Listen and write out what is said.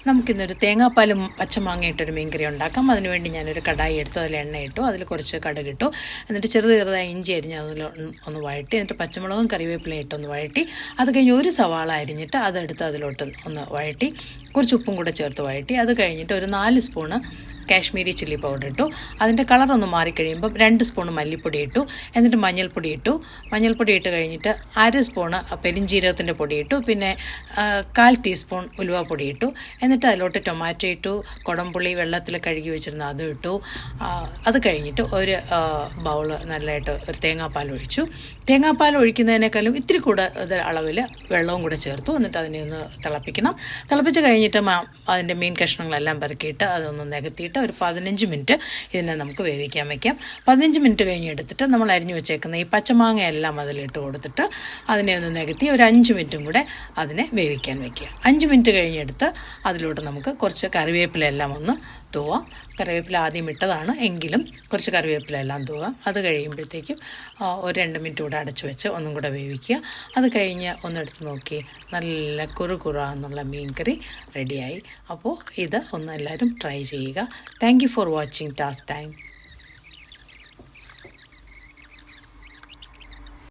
നമുക്കിന്നൊരു തേങ്ങാപ്പാലും പച്ചമാങ്ങ ഇട്ടൊരു മീൻകറി ഉണ്ടാക്കാം. അതിനുവേണ്ടി ഞാനൊരു കടായി എടുത്തു, അതിൽ എണ്ണ ഇട്ടു, അതിൽ കുറച്ച് കടുക് ഇട്ടു, എന്നിട്ട് ചെറുതായി ഇഞ്ചി അരിഞ്ഞ് അതിൽ ഒന്ന് വഴറ്റി, എന്നിട്ട് പച്ചമുളകും കറിവേപ്പിലയും ഇട്ടൊന്ന് വഴറ്റി, അത് കഴിഞ്ഞ് ഒരു സവാള അരിഞ്ഞിട്ട് അതെടുത്ത് അതിലോട്ട് ഒന്ന് വഴറ്റി, കുറച്ച് ഉപ്പും കൂടെ ചേർത്ത് വഴറ്റി, അത് കഴിഞ്ഞിട്ട് ഒരു 4 സ്പൂണ് കാശ്മീരി ചില്ലി പൗഡർ ഇട്ടു. അതിൻ്റെ കളറൊന്ന് മാറിക്കഴിയുമ്പം 2 സ്പൂൺ മല്ലിപ്പൊടി ഇട്ടു, എന്നിട്ട് മഞ്ഞൾപ്പൊടി ഇട്ടു. മഞ്ഞൾപ്പൊടി ഇട്ട് കഴിഞ്ഞിട്ട് 1/2 സ്പൂണ് പെരിഞ്ജീരകത്തിൻ്റെ പൊടി ഇട്ടു, പിന്നെ 1/4 ടീസ്പൂൺ ഉലുവാപ്പൊടി ഇട്ടു. എന്നിട്ട് അതിലോട്ട് ടൊമാറ്റോ ഇട്ടു, കുടംപുളി വെള്ളത്തിൽ കഴുകി വെച്ചിരുന്ന അതും ഇട്ടു. അത് കഴിഞ്ഞിട്ട് ഒരു ബൗള് നല്ലതായിട്ട് ഒരു തേങ്ങാപ്പാൽ ഒഴിച്ചു. തേങ്ങാപ്പാൽ ഒഴിക്കുന്നതിനേക്കാളും ഇത്തിരി കൂടെ അളവിൽ വെള്ളവും കൂടെ ചേർത്തു. എന്നിട്ട് അതിനെ ഒന്ന് തിളപ്പിക്കണം. തിളപ്പിച്ച് കഴിഞ്ഞിട്ട് അതിൻ്റെ മീൻ കഷ്ണങ്ങളെല്ലാം പെറുക്കിയിട്ട് അതൊന്ന് നികത്തിയിട്ട് ഒരു 15 മിനിറ്റ് ഇതിനെ നമുക്ക് വേവിക്കാൻ വയ്ക്കാം. 15 മിനിറ്റ് കഴിഞ്ഞ് എടുത്തിട്ട് നമ്മൾ അരിഞ്ഞു വെച്ചേക്കുന്ന ഈ പച്ചമാങ്ങയെല്ലാം അതിലിട്ട് കൊടുത്തിട്ട് അതിനെ ഒന്ന് നികത്തി ഒരു 5 മിനിറ്റും കൂടെ അതിനെ വേവിക്കാൻ വയ്ക്കുക. 5 മിനിറ്റ് കഴിഞ്ഞെടുത്ത് അതിലോട്ട് നമുക്ക് കുറച്ച് കറിവേപ്പിലെല്ലാം ഒന്ന് തൂവാം. കറിവേപ്പില ആദ്യം ഇട്ടതാണ് എങ്കിലും കുറച്ച് കറിവേപ്പില എല്ലാം തൂവാം. അത് കഴിയുമ്പോഴത്തേക്കും ഒരു 2 മിനിറ്റ് കൂടെ അടച്ചു വെച്ച് ഒന്നും കൂടെ വേവിക്കുക. അത് കഴിഞ്ഞ് ഒന്നെടുത്ത് നോക്കി, നല്ല കുറുകുറാന്നുള്ള മീൻ കറി റെഡിയായി. അപ്പോൾ ഇത് ഒന്ന് എല്ലാവരും ട്രൈ ചെയ്യുക. Thank you for watching task time.